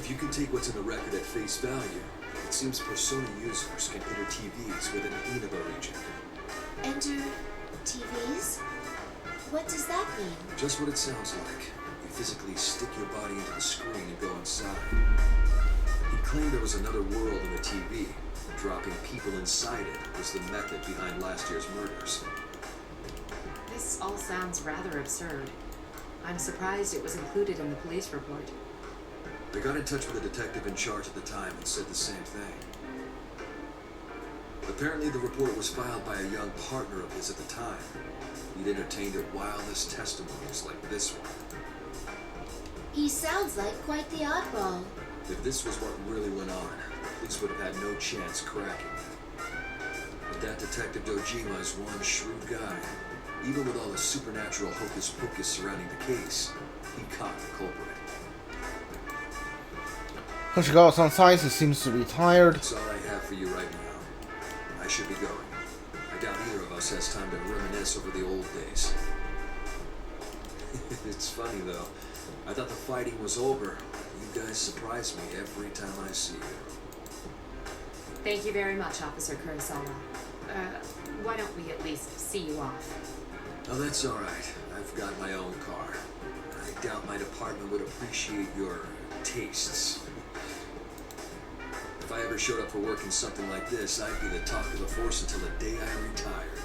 If you can take what's in the record at face value, it seems Persona users can enter TVs with an Inaba region. Enter TVs? What does that mean? Just what it sounds like. You physically stick your body into the screen and go inside. He claimed there was another world in the TV. Dropping people inside it was the method behind last year's murders. This all sounds rather absurd. I'm surprised it was included in the police report. I got in touch with the detective in charge at the time and said the same thing. Apparently the report was filed by a young partner of his at the time. He'd entertained the wildest testimonies like this one. He sounds like quite the oddball. If this was what really went on, the police would have had no chance cracking it. But that Detective Dojima is one shrewd guy. Even with all the supernatural hocus-pocus surrounding the case, he caught the culprit. 看这个 Sunsize seems to be tired. That's all I have for you right now. I should be going. I doubt either of us has time to reminisce over the old days. It's funny though. I thought the fighting was over. You guys surprise me every time I see you. Thank you very much, Officer Kurosawa. Why don't we at least see you off? Oh, that's all right. I've got my own car. I doubt my department would appreciate your tastes. If I ever showed up for work in something like this, I'd be the talk of the force until the day I retired.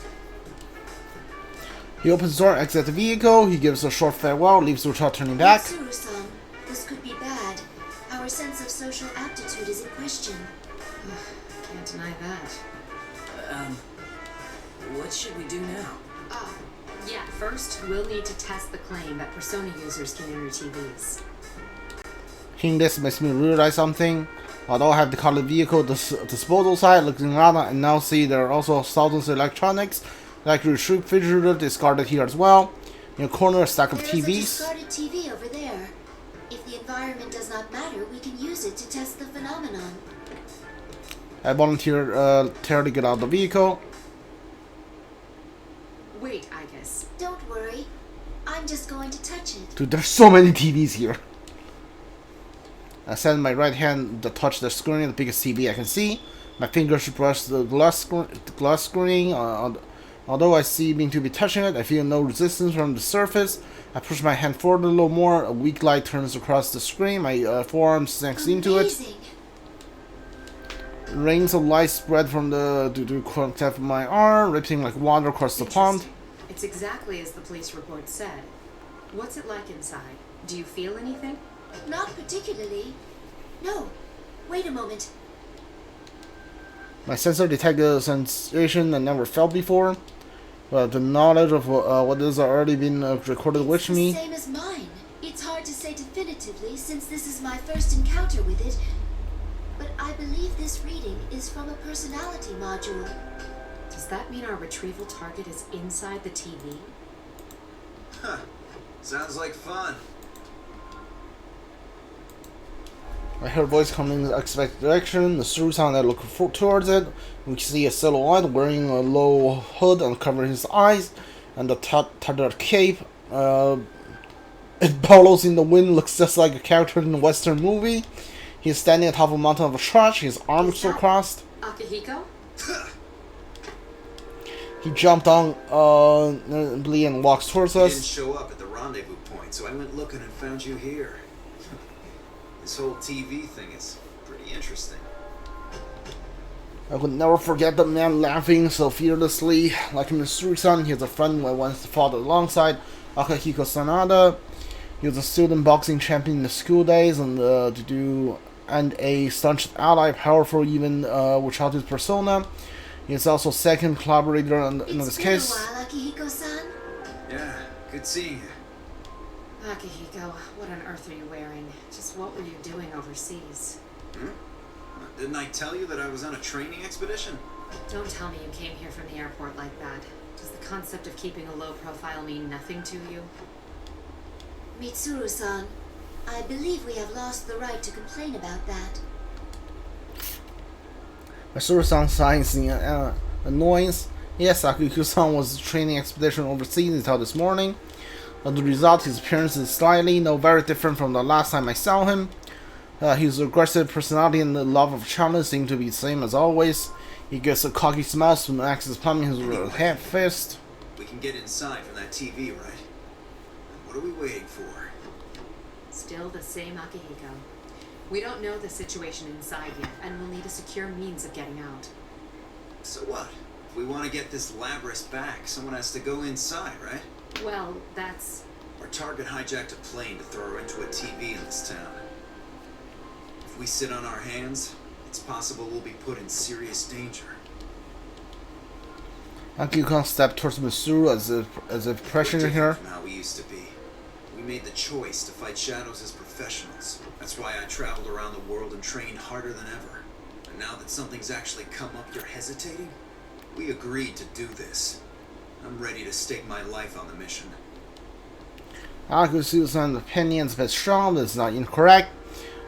He opens the door, exits the vehicle, he gives a short farewell, leaves without turning back. Mitsuru-san, this could be bad. Our sense of social aptitude is in question. Can't deny that. What should we do now? Yeah, first we'll need to test the claim that Persona users can enter TVs. Hearing this makes me realize something. Although I have the colored vehicle disposal side looking around and now see there are also thousands of electronics, like the refrigerator discarded here as well. In a corner, a stack of There's TVs. a discarded TV over there. If the environment does not matter, we can use it to test the phenomenon. I volunteer to get out of the vehicle. Wait, Aigis. Don't worry. I'm just going to touch it. Dude, there's so many TVs here. I send my right hand to touch the screen of the biggest TV I can see. My fingers brush the glass screen. Although I seem to be touching it, I feel no resistance from the surface. I push my hand forward a little more. A weak light turns across the screen. My forearm sinks into it. Rings of light spread from the contact of my arm, rippling like water across the pond. It's exactly as the police report said. What's it like inside? Do you feel anything? Not particularly. No. Wait a moment. My sensor detected a sensation I never felt before. But the knowledge of what has already been recorded with me. It's the same as mine. It's hard to say definitively since this is my first encounter with it. But I believe this reading is from a personality module. Does that mean our retrieval target is inside the TV? Huh. Sounds like fun. I hear a voice coming in the unexpected direction. The Suru-san, I look towards it. We see a silhouette wearing a low hood and covering his eyes, and the tattered cape. It bellows in the wind, looks just like a character in a Western movie. He's standing atop a mountain of a trash, his arms are crossed. Akihiko? He jumped on and walks towards You didn't us. show up at the rendezvous point, so I went looking and found you here. This whole TV thing is pretty interesting. I could never forget the man laughing so fearlessly. Like Mitsuru-san, he has a friend I once fought alongside, Akihiko Sanada. He was a student boxing champion in the school days and a staunch ally, powerful even without his persona. He is also second collaborator in this case. It's been a while, Akihiko-san. Yeah, good seeing you. Akihiko, what on earth are you wearing? Just what were you doing overseas? Didn't I tell you that I was on a training expedition? Don't tell me you came here from the airport like that. Does the concept of keeping a low profile mean nothing to you? Mitsuru-san, I believe we have lost the right to complain about that. Mitsuru-san signs in annoyance. Yes, Akihiko-san was training expedition overseas until this morning. As a result, his appearance is slightly, very different from the last time I saw him. His aggressive personality and the love of challenge seem to be the same as always. He gets a cocky smile when Max is pumping his hand fist. We can get inside from that TV, right? What are we waiting for? Still the same Akihiko. We don't know the situation inside yet, and we'll need a secure means of getting out. So what? If we want to get this Labrys back, someone has to go inside, right? Well, that's... Our target hijacked a plane to throw her into a TV in this town. If we sit on our hands, it's possible we'll be put in serious danger. Akihiko stepped towards Mitsuru as if pressuring her. From how we used to be. We made the choice to fight shadows as professionals. That's why I traveled around the world and trained harder than ever. And now that something's actually come up, you're hesitating? We agreed to do this. I'm ready to stake my life on the mission. Akihiko's opinion is a bit strong, but it's not incorrect.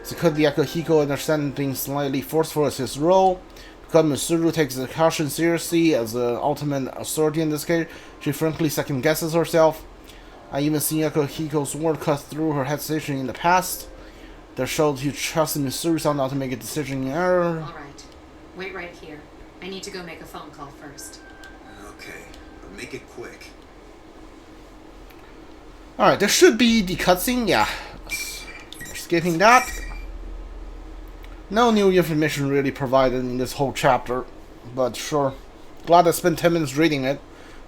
So it could be Akihiko understanding slightly forceful as his role. Because Mitsuru takes the caution seriously as the ultimate authority in this case, she frankly second guesses herself. I even seen Akihiko's word cut through her hesitation in the past. That shows you trust in Mitsuru not to make a decision in error. Alright. Wait right here. I need to go make a phone call first. Okay, but make it quick. Alright, there should be the cutscene, yeah. Skipping that. No new information really provided in this whole chapter, but sure. Glad I spent 10 minutes reading it.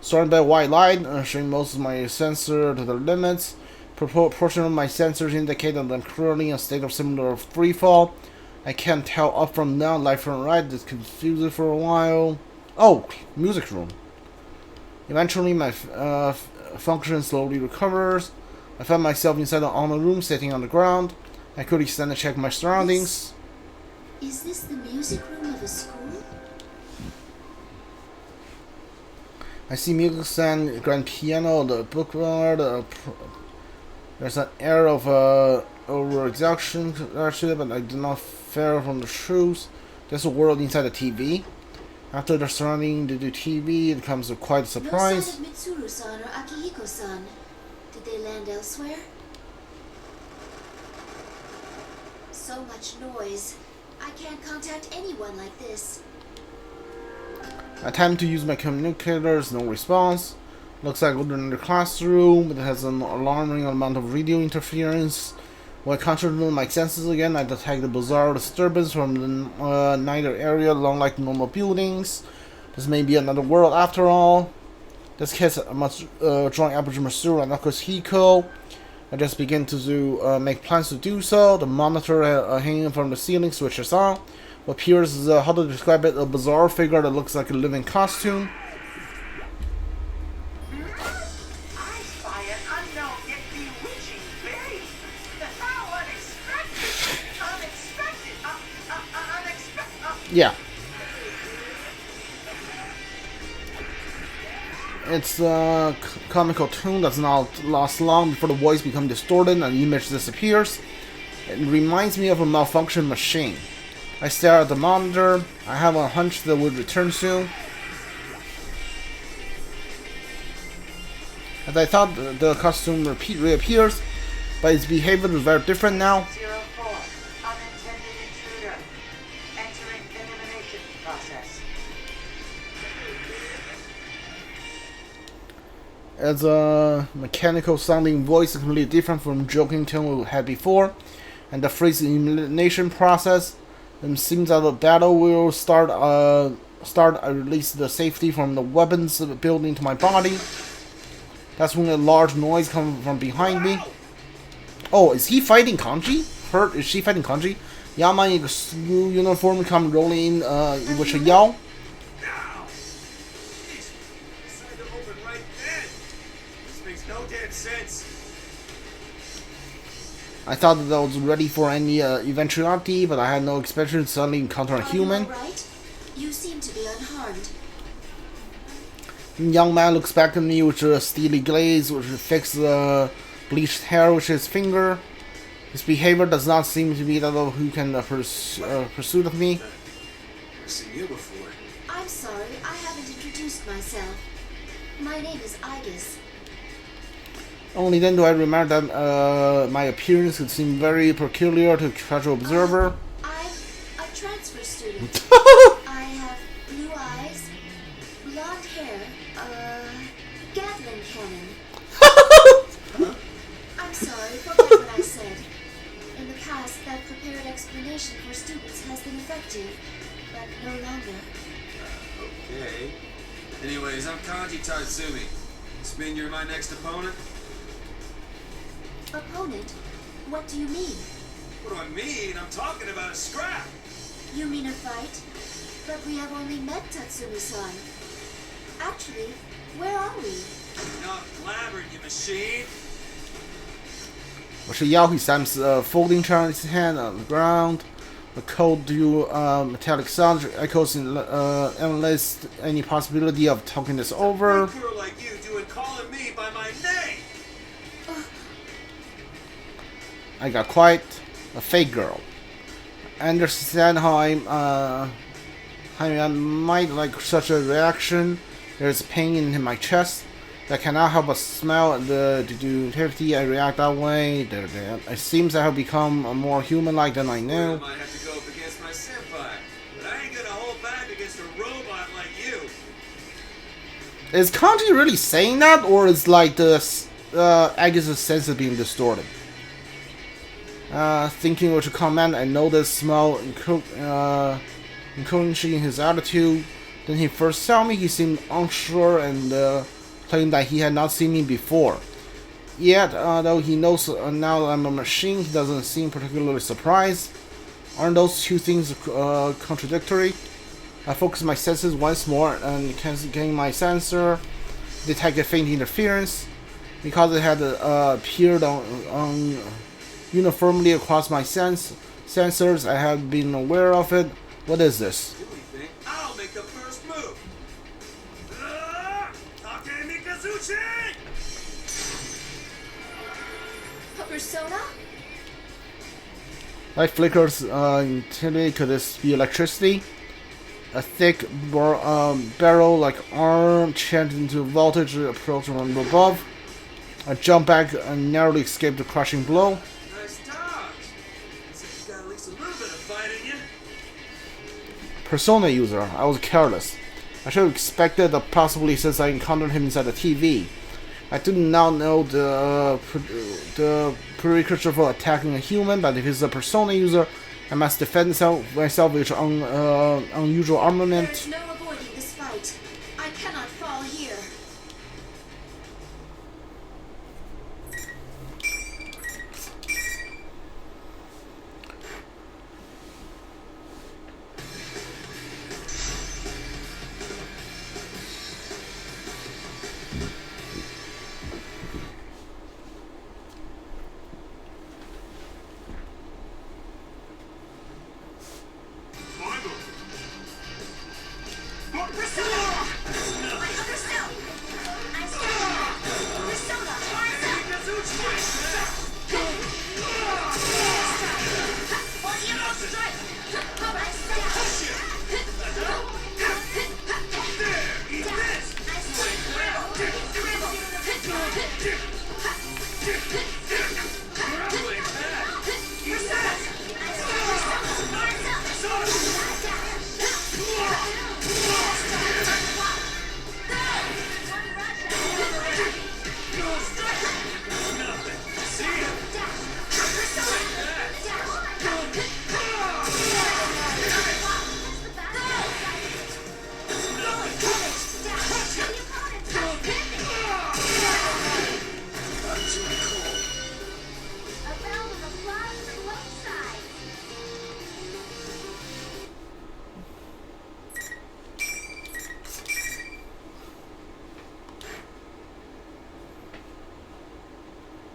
Starting by white light, showing most of my sensor to the limits. Portion of my sensors indicate that I'm currently in a state of similar freefall. I can't tell up from down, left from right. This confused for a while. Oh, music room. Eventually, my function slowly recovers. I found myself inside the honor room, sitting on the ground. I quickly stand and check my surroundings. Is this the music room of a school? I see music stand, grand piano, the bookboard. There's an air of over-exhaustion, but I do not fare from the truth. There's a world inside the TV. After the surrounding the TV, it comes a quite a surprise. No sign of Mitsuru-san or Akihiko-san. Did they land elsewhere? So much noise. I can't contact anyone like this. I attempt to use my communicators, no response. Looks like we're in the classroom, but it has an alarming amount of radio interference. When I concentrate on my senses again, I detect a bizarre disturbance from the nighter area along like normal buildings. This may be another world after all. This case must join Aperture Mitsuru and Akihiko. I just begin to make plans to do so. The monitor hanging from the ceiling switches on. What appears is, how to describe it, a bizarre figure that looks like a living costume. I spy an unknown yet bewitching babe. How unexpected. Yeah. It's a comical tune that's not last long before the voice becomes distorted and the image disappears. It reminds me of a malfunctioned machine. I stare at the monitor. I have a hunch that it would return soon. As I thought, the costume reappears, but its behavior is very different now. 04, unintended intruder. Entering elimination process. As a mechanical sounding voice is completely different from joking tone we had before, and the phrase elimination process. It seems that the battle will start. I release the safety from the weapons built into my body. That's when a large noise comes from behind me. Oh, is he fighting Kanji? Is she fighting Kanji? Yama in a blue uniform come rolling in with a yell. Now! Decided to open right then! This makes no damn sense! I thought that I was ready for any eventuality, but I had no expectation to suddenly encounter a human. Are you all right? You seem to be unharmed. The young man looks back at me with a steely gaze, which fixes bleached hair with his finger. His behavior does not seem to be that of who can pursue of me. I've seen you before. I'm sorry, I haven't introduced myself. My name is Aigis. Only then do I remember that my appearance could seem very peculiar to a casual observer. I'm a transfer student. I have blue eyes, blonde hair, Gatling cannon. I'm sorry, forget what I said. In the past, that prepared explanation for students has been effective, but no longer. Okay. Anyways, I'm Kanji Tatsumi. This mean you're my next opponent? Opponent? What do you mean? What do I mean? I'm talking about a scrap! You mean a fight? But we have only met Tatsumi-san. Actually, where are we? Not blabbering, you machine! 我是腰 he slams a folding chair in his hand on the ground. A cold metallic sound echoes in endless any possibility of talking this over. A girl like you doing calling me by my name! I got quite a fake girl. I understand how I might like such a reaction. There's pain in my chest. I cannot help but smell the duty I react that way. It seems I have become more human-like than I knew. I might have to go up against my senpai, but I ain't gonna hold back against a robot like you. Is Kanji really saying that, or is like the Aigis' sense of being distorted? Thinking what to comment, I noticed small encouraging in his attitude. When he first saw me, he seemed unsure and claimed that he had not seen me before. Yet, though he knows now I'm a machine, he doesn't seem particularly surprised. Aren't those two things contradictory? I focus my senses once more and gain my sensor, detect a faint interference. Because it had appeared on uniformly across my sensors, I have been aware of it. What is this? I'll make the first move. A persona? Light flickers intently. Could this be electricity? A thick barrel-like arm chanted into voltage approached from above. I jumped back and narrowly escaped the crushing blow. Nice dodge. So you got at least a little bit of fight in you. Persona user. I was careless. I should have expected that possibly since I encountered him inside the TV. I do not know the precursor for attacking a human, but if he's a persona user, I must defend myself with unusual armament. There's no avoiding this fight. I cannot fall here.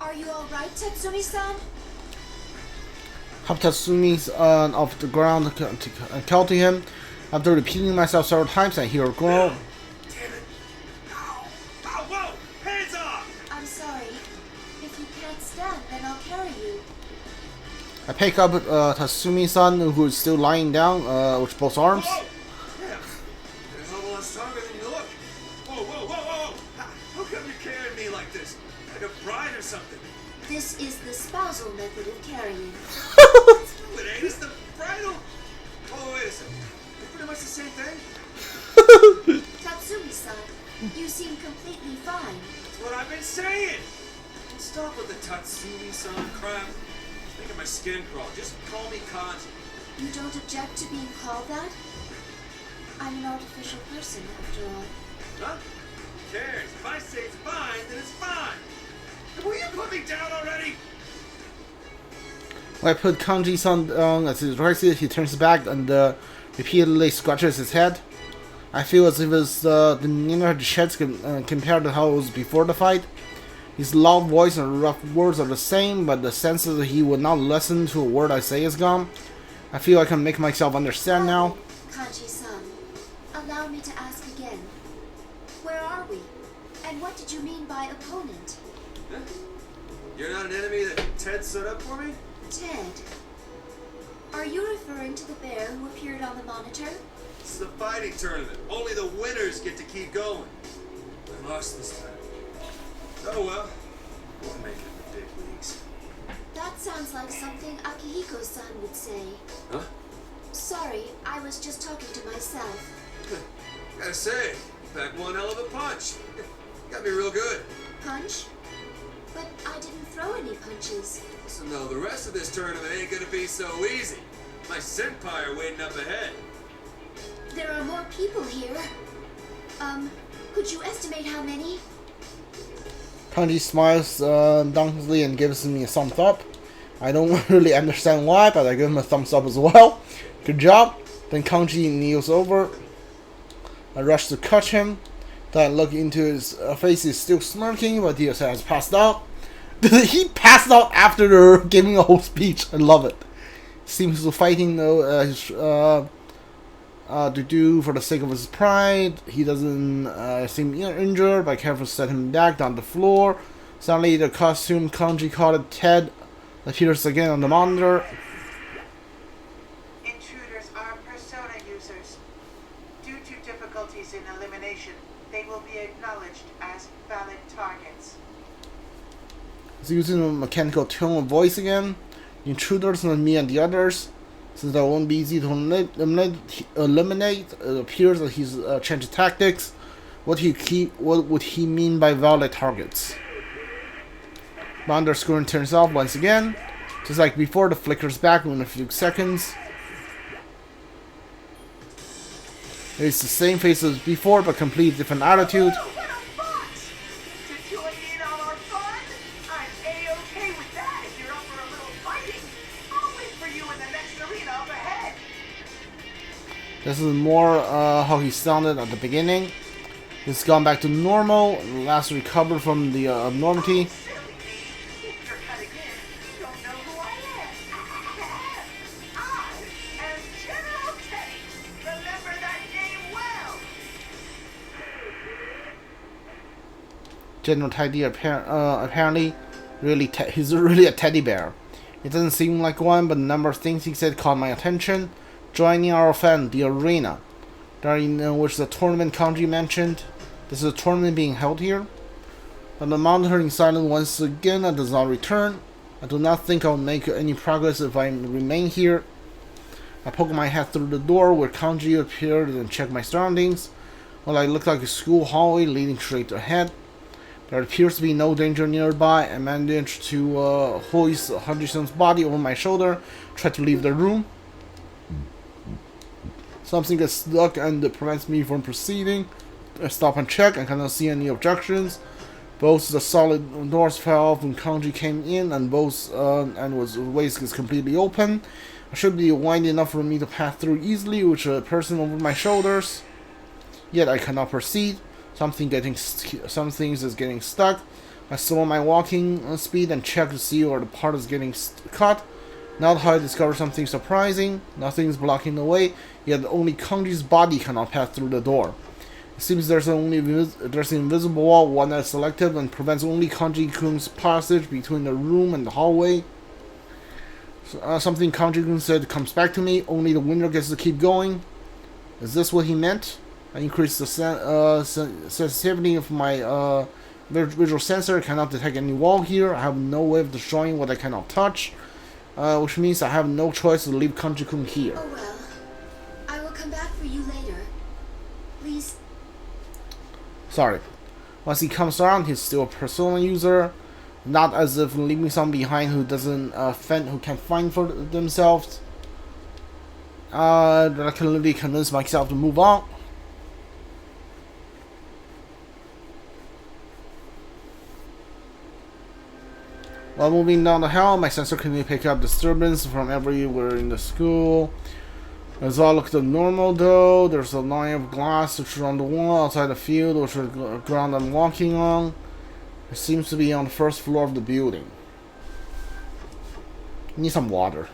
Are you alright, Tatsumi-san? Hop Tatsumi's off the ground counting him. After repeating myself several times, I hear a groan. Damn it. Ow. Ow, whoa. Hands off. I'm sorry. If you can't stand, then I'll carry you. I pick up Tatsumi-san, who is still lying down with both arms. Whoa. Yeah. You're a whole lot stronger than you look. Whoa, whoa, whoa, whoa. How come you're carrying me like this? Like a bride something. This is the spousal method of carrying. It ain't. It's the bridal. Oh, wait a second. They're pretty much the same thing. Tatsumi-san, you seem completely fine. That's what I've been saying. Stop with the Tatsumi-san crap. Making my skin crawl. Just call me Kanji. You don't object to being called that? I'm an artificial person, after all. Huh? Who cares? If I say it's fine, then it's fine. Will you put me down already? When I put Kanji-san down as his right, he turns back and repeatedly scratches his head. I feel as if it's the demeanor he sheds compared to how it was before the fight. His loud voice and rough words are the same, but the sense that he would not listen to a word I say is gone. I feel I can make myself understand now. Kanji-san, allow me to ask again. Where are we? And what did you mean by opponent? Huh? You're not an enemy that Ted set up for me? Ted. Are you referring to the bear who appeared on the monitor? This is a fighting tournament. Only the winners get to keep going. I lost this time. Oh well. We'll make it in the big leagues. That sounds like something Akihiko-san would say. Huh? Sorry, I was just talking to myself. Gotta say, you packed one hell of a punch. Got me real good. Punch? But I didn't throw any punches. So no, the rest of this tournament ain't gonna be so easy. My senpai are waiting up ahead. There are more people here. Could you estimate how many? Kanji smiles dankly and gives me a thumbs up. I don't really understand why, but I give him a thumbs up as well. Good job. Then Kanji kneels over. I rush to catch him. Then I look into his face. He's still smirking, but he has passed out. He passed out after giving a whole speech. I love it. Seems to fighting though to do for the sake of his pride. He doesn't seem injured, but careful set him back down the floor. Suddenly the costume Kanji called Ted appears again on the monitor. Intruders are persona users. Due to difficulties in elimination, they will be acknowledged as valid targets. He's using a mechanical tone of voice again. The intruders and me and the others. Since that won't be easy to eliminate, it appears that he's changed tactics. What would he mean by valid targets? Monitor screen turns off once again. Just like before, the flickers back in a few seconds. It's the same face as before, but completely different attitude. What a box! To join in on our fun? I'm A-okay with that if you're up for a little fighting. I'll wait for you in the next arena up ahead. This is more how he sounded at the beginning. He's gone back to normal, last recovered from the abnormality. Silly me. If you're cutting in, you don't know who I am. I am General Teddy. Remember that name well. General Teddy apparently he's really a teddy bear. It doesn't seem like one, but the number of things he said caught my attention. Joining our fan, the arena, during which the tournament Kanji mentioned. This is a tournament being held here. But the monitoring silent once again and does not return. I do not think I'll make any progress if I remain here. I poke my head through the door where Kanji appeared and check my surroundings. Well, I look like a school hallway leading straight ahead. There appears to be no danger nearby. I managed to hoist Haji-san's body over my shoulder, try to leave the room. Something gets stuck and it prevents me from proceeding. I stop and check and cannot see any objections. Both the solid doors fell off when Kanji came in, and waist is completely open. I should be wide enough for me to pass through easily with a person over my shoulders. Yet I cannot proceed. Some things is getting stuck. I slow my walking speed and check to see where the part is getting cut. Now that I discover something surprising, nothing is blocking the way, yet only Kanji's body cannot pass through the door. It seems there's an invisible wall, one that is selective and prevents only Kanji-kun's passage between the room and the hallway. Something Kanji-kun said comes back to me, only the winner gets to keep going. Is this what he meant? I increased the sensitivity of my visual sensor cannot detect any wall here. I have no way of destroying what I cannot touch, which means I have no choice to leave Kanji-kun here. Oh well. I will come back for you later. Please. Sorry. Once he comes around, he's still a Persona user. Not as if leaving someone behind who doesn't who can't find for themselves. That I can literally convince myself to move on. While moving down the hill, my sensor can pick up disturbance from everywhere in the school. As all look normal though, there's a line of glass which is on the wall outside the field, which is the ground I'm walking on. It seems to be on the first floor of the building. Need some water.